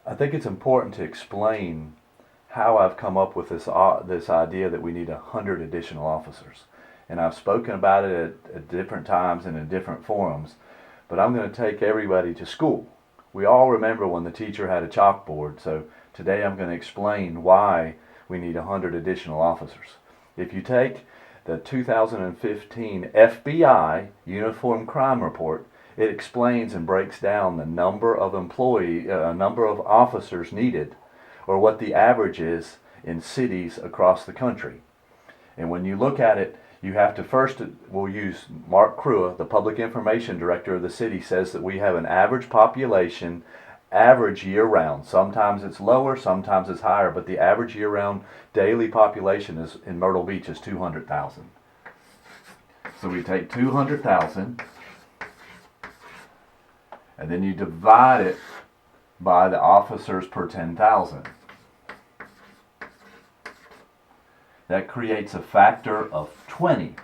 I think it's important to explain how I've come up with this idea that we need 100 additional officers. And I've spoken about it at different times and in different forums, but I'm going to take everybody to school. We all remember when the teacher had a chalkboard, so today I'm going to explain why we need 100 additional officers. If you take the 2015 FBI Uniform Crime Report, it explains and breaks down the number of number of officers needed, or what the average is in cities across the country. And when you look at it, you have to first, we'll use Mark Crua, the Public Information Director of the city, says that we have an average population, average year-round. Sometimes it's lower, sometimes it's higher, but the average year-round daily population is in Myrtle Beach is 200,000. So we take 200,000, and then you divide it by the officers per 10,000. That creates a factor of 20.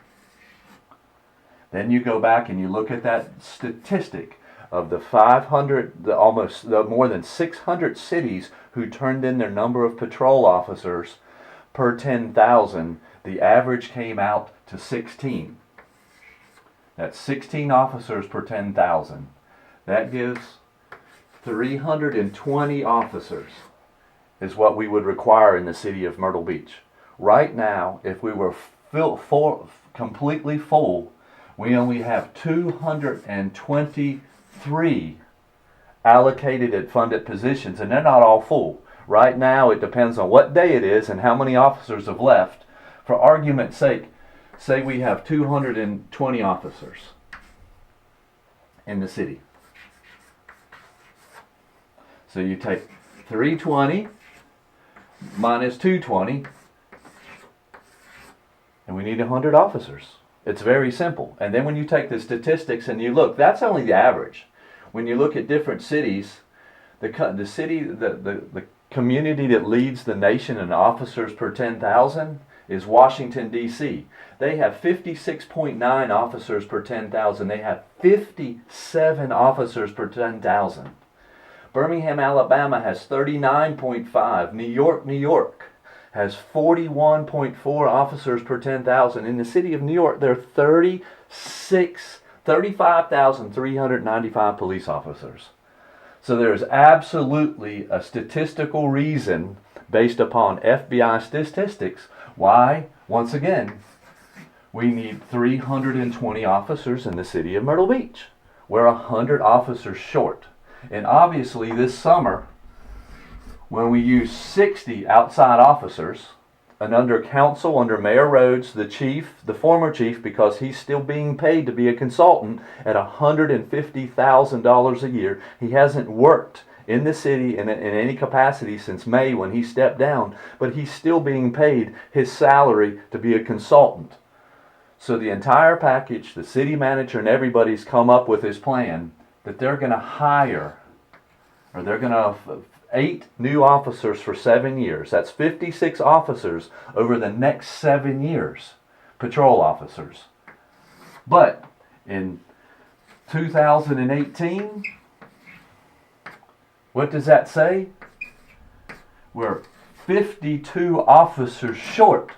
Then you go back and you look at that statistic of the more than 600 cities who turned in their number of patrol officers per 10,000. The average came out to 16. That's 16 officers per 10,000. That gives 320 officers is what we would require in the city of Myrtle Beach. Right now, if we were completely full, we only have 223 allocated at funded positions, and they're not all full. Right now, it depends on what day it is and how many officers have left. For argument's sake, say we have 220 officers in the city. So you take 320 minus 220, and we need 100 officers. It's very simple. And then when you take the statistics and you look, that's only the average. When you look at different cities, the community that leads the nation in officers per 10,000 is Washington, D.C. They have 56.9 officers per 10,000. They have 57 officers per 10,000. Birmingham, Alabama has 39.5. New York has 41.4 officers per 10,000. In the city of New York, there are 35,395 police officers. So there's absolutely a statistical reason based upon FBI statistics why, once again, we need 320 officers in the city of Myrtle Beach. We're 100 officers short. And obviously this summer, when we use 60 outside officers, and under council, under Mayor Rhodes, the chief, the former chief, because he's still being paid to be a consultant at $150,000 a year, he hasn't worked in the city in any capacity since May when he stepped down, but he's still being paid his salary to be a consultant. So the entire package, the city manager and everybody's come up with this plan that they're going to hire, or they're going to 8 new officers for 7 years. That's 56 officers over the next 7 years, patrol officers. But in 2018, what does that say? We're 52 officers short.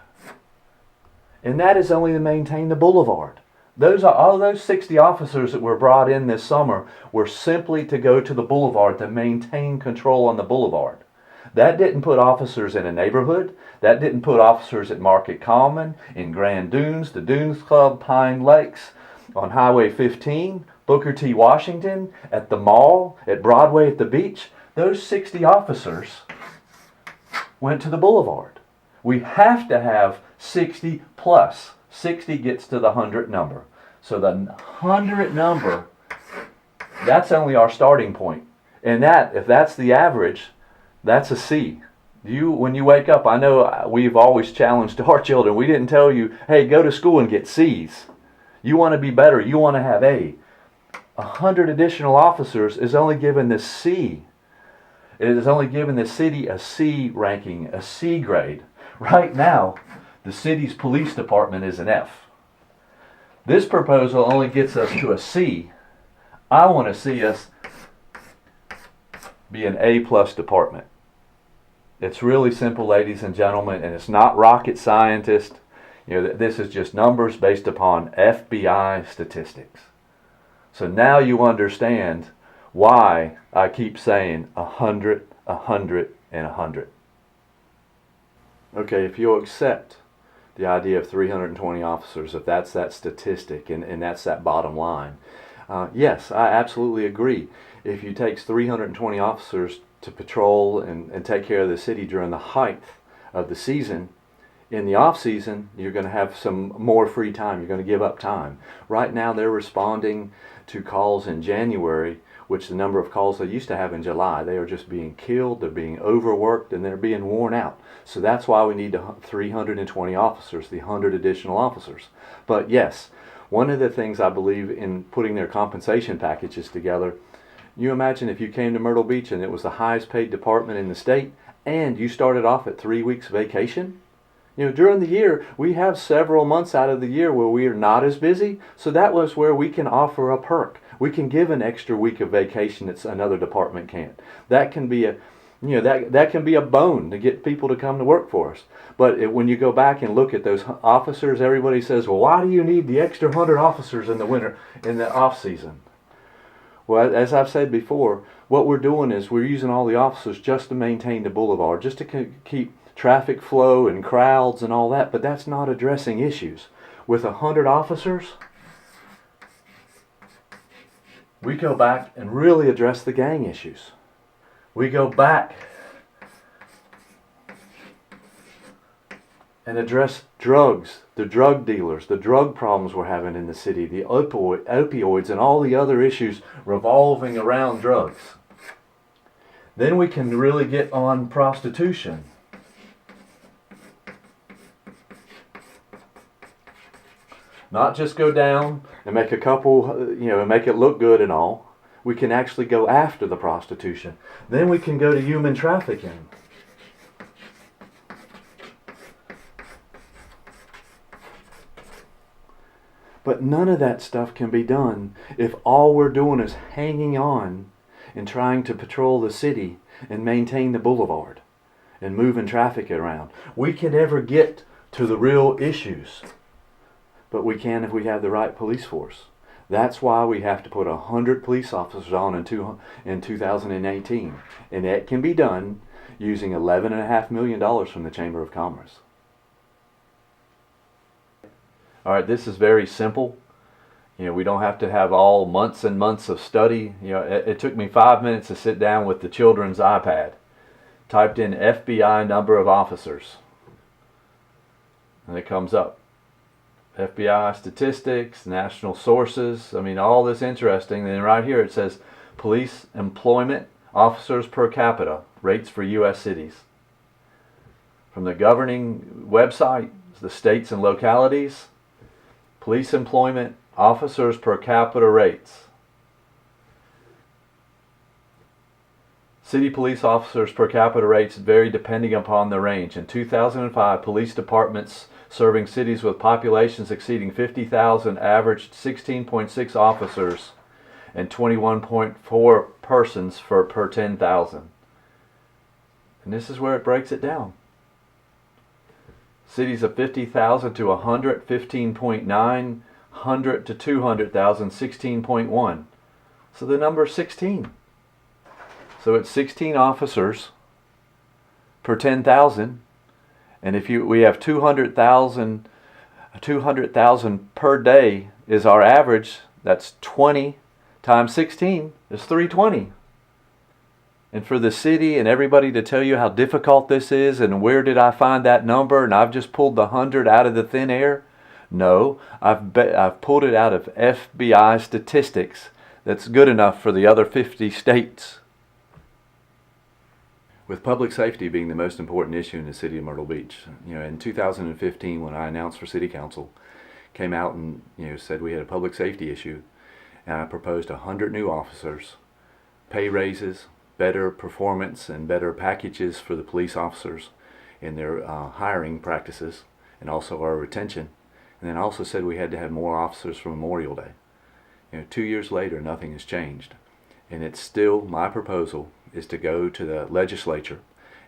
And that is only to maintain the boulevard. All those 60 officers that were brought in this summer were simply to go to the boulevard to maintain control on the boulevard. That didn't put officers in a neighborhood. That didn't put officers at Market Common, in Grand Dunes, the Dunes Club, Pine Lakes, on Highway 15, Booker T. Washington, at the mall, at Broadway, at the beach. Those 60 officers went to the boulevard. We have to have 60 plus. 60 gets to the 100 number. So the 100 number, that's only our starting point. And that, if that's the average, that's a C. When you wake up, I know we've always challenged our children. We didn't tell you, hey, go to school and get C's. You want to be better. You want to have A. 100 additional officers is only given the C. It is only given the city a C ranking, a C grade. Right now, the city's police department is an F. This proposal only gets us to a C. I want to see us be an A+ department. It's really simple, ladies and gentlemen, and it's not rocket scientist. This is just numbers based upon FBI statistics. So now you understand why I keep saying 100, 100, and 100. Okay, if you'll accept the idea of 320 officers, if that's that statistic and that's that bottom line, yes, I absolutely agree. If you take 320 officers to patrol and take care of the city during the height of the season, in the off season, you're going to have some more free time. You're going to give up time. Right now, they're responding to calls in January, which the number of calls they used to have in July. They are just being killed, they're being overworked, and they're being worn out. So that's why we need 320 officers, the 100 additional officers. But yes, one of the things I believe in putting their compensation packages together, you imagine if you came to Myrtle Beach and it was the highest paid department in the state, and you started off at 3 weeks vacation. During the year, we have several months out of the year where we are not as busy, so that was where we can offer a perk. We can give an extra week of vacation that another department can't. That can be that can be a bone to get people to come to work for us. But when you go back and look at those officers, everybody says, well, why do you need the extra 100 officers in the winter, in the off season? Well, as I've said before, what we're doing is we're using all the officers just to maintain the boulevard, just to keep traffic flow and crowds and all that, but that's not addressing issues. With 100 officers, we go back and really address the gang issues. We go back and address drugs, the drug dealers, the drug problems we're having in the city, the opioids and all the other issues revolving around drugs. Then we can really get on prostitution. Not just go down and make a couple, and make it look good and all. We can actually go after the prostitution. Then we can go to human trafficking. But none of that stuff can be done if all we're doing is hanging on and trying to patrol the city and maintain the boulevard and moving traffic around. We can never get to the real issues. But we can if we have the right police force. That's why we have to put 100 police officers on in 2018. And that can be done using $11.5 million from the Chamber of Commerce. All right, this is very simple. We don't have to have all months and months of study. It took me 5 minutes to sit down with the children's iPad. Typed in FBI number of officers. And it comes up. FBI statistics, national sources, all this interesting. Then right here it says police employment officers per capita, rates for U.S. cities. From the governing website, the states and localities, police employment officers per capita rates. City police officers per capita rates vary depending upon the range. In 2005, police departments serving cities with populations exceeding 50,000 averaged 16.6 officers and 21.4 persons per 10,000. And this is where it breaks it down. Cities of 50,000 to 100, 15.9, 100 to 200,000, 16.1. So the number is 16. So it's 16 officers per 10,000. And if we have 200,000 per day is our average, that's 20 times 16 is 320. And for the city and everybody to tell you how difficult this is and where did I find that number and I've just pulled the 100 out of the thin air? No, I've pulled it out of FBI statistics that's good enough for the other 50 states. With public safety being the most important issue in the city of Myrtle Beach, in 2015 when I announced for city council, came out and said we had a public safety issue, and I proposed 100 new officers, pay raises, better performance and better packages for the police officers in their hiring practices, and also our retention. And then also said we had to have more officers for Memorial Day. 2 years later, nothing has changed, and it's still my proposal is to go to the legislature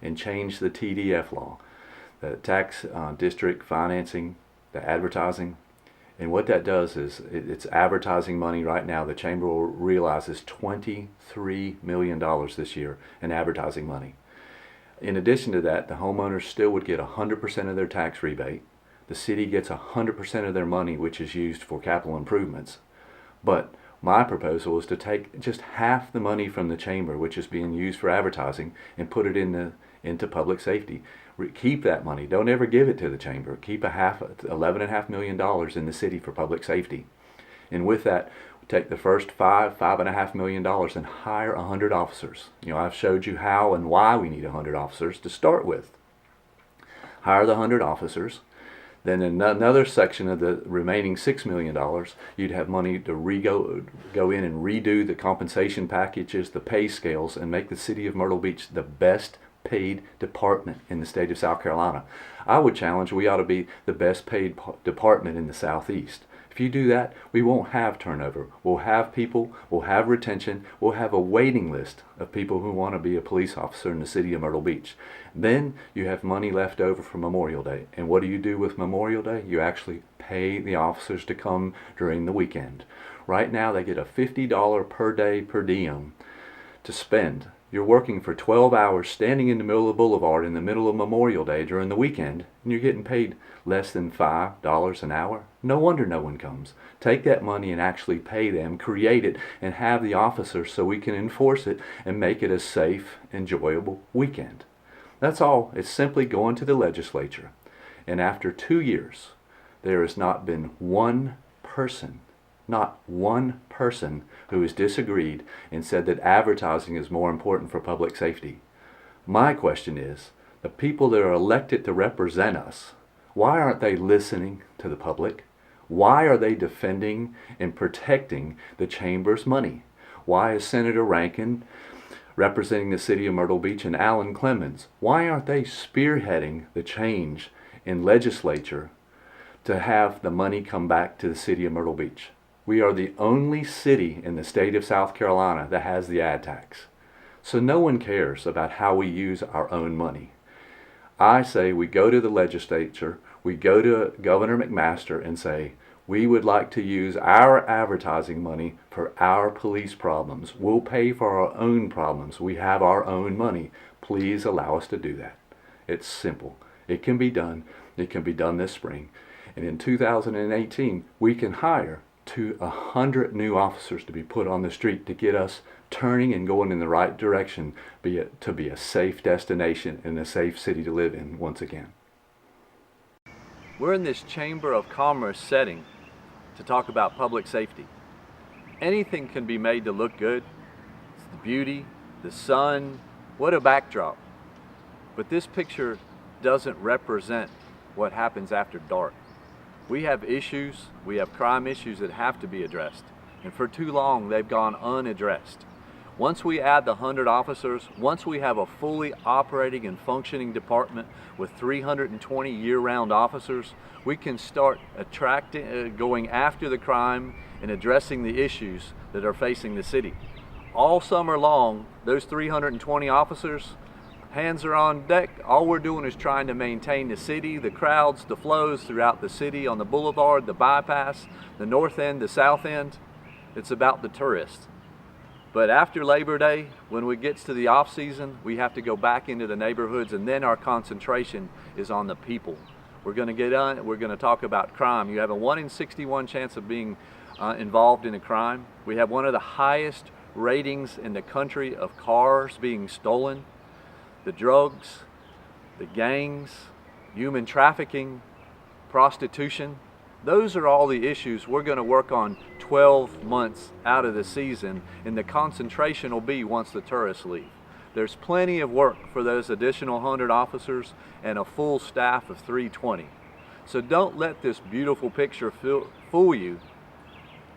and change the TDF law, the tax district financing, the advertising. And what that does is it's advertising money right now. The chamber will realize is $23 million this year in advertising money. In addition to that, the homeowners still would get 100% of their tax rebate. The city gets 100% of their money, which is used for capital improvements. But my proposal is to take just half the money from the chamber, which is being used for advertising, and put it into public safety. Keep that money. Don't ever give it to the chamber. Keep $11.5 million in the city for public safety. And with that, take the first $5.5 million and hire 100 officers. I've showed you how and why we need 100 officers to start with. Hire the 100 officers. Then in another section of the remaining $6 million, you'd have money to go in and redo the compensation packages, the pay scales, and make the city of Myrtle Beach the best paid department in the state of South Carolina. I would challenge we ought to be the best paid department in the Southeast. If you do that, we won't have turnover. We'll have people, we'll have retention, we'll have a waiting list of people who want to be a police officer in the city of Myrtle Beach. Then you have money left over for Memorial Day. And what do you do with Memorial Day? You actually pay the officers to come during the weekend. Right now they get a $50 per day per diem to spend. You're working for 12 hours standing in the middle of the boulevard in the middle of Memorial Day during the weekend, and you're getting paid less than $5 an hour. No wonder no one comes. Take that money and actually pay them, create it, and have the officers so we can enforce it and make it a safe, enjoyable weekend. That's all. It's simply going to the legislature. And after 2 years, there has not been one person who has disagreed and said that advertising is more important for public safety. My question is, the people that are elected to represent us, why aren't they listening to the public? Why are they defending and protecting the chamber's money? Why is Senator Rankin representing the city of Myrtle Beach and Alan Clemens, why aren't they spearheading the change in legislature to have the money come back to the city of Myrtle Beach? We are the only city in the state of South Carolina that has the ad tax. So no one cares about how we use our own money. I say we go to the legislature, we go to Governor McMaster and say, we would like to use our advertising money for our police problems. We'll pay for our own problems. We have our own money. Please allow us to do that. It's simple. It can be done. It can be done this spring. And in 2018, we can hire 100 new officers to be put on the street to get us turning and going in the right direction, to be a safe destination and a safe city to live in once again. We're in this Chamber of Commerce setting to talk about public safety. Anything can be made to look good. It's the beauty, the sun, what a backdrop. But this picture doesn't represent what happens after dark. We have issues, we have crime issues that have to be addressed. And for too long, they've gone unaddressed. Once we add the 100 officers, once we have a fully operating and functioning department with 320 year-round officers, we can start going after the crime and addressing the issues that are facing the city. All summer long, those 320 officers, hands are on deck. All we're doing is trying to maintain the city, the crowds, the flows throughout the city, on the boulevard, the bypass, the north end, the south end. It's about the tourists. But after Labor Day, when we get to the off season, we have to go back into the neighborhoods, and then our concentration is on the people. We're going to talk about crime. You have a 1 in 61 chance of being involved in a crime. We have one of the highest ratings in the country of cars being stolen. The drugs, the gangs, human trafficking, prostitution, those are all the issues we're going to work on 12 months out of the season, and the concentration will be once the tourists leave. There's plenty of work for those additional 100 officers and a full staff of 320. So don't let this beautiful picture fool you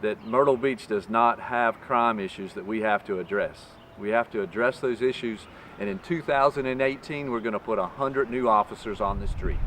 that Myrtle Beach does not have crime issues that we have to address. We have to address those issues, and in 2018 we're going to put 100 new officers on the street.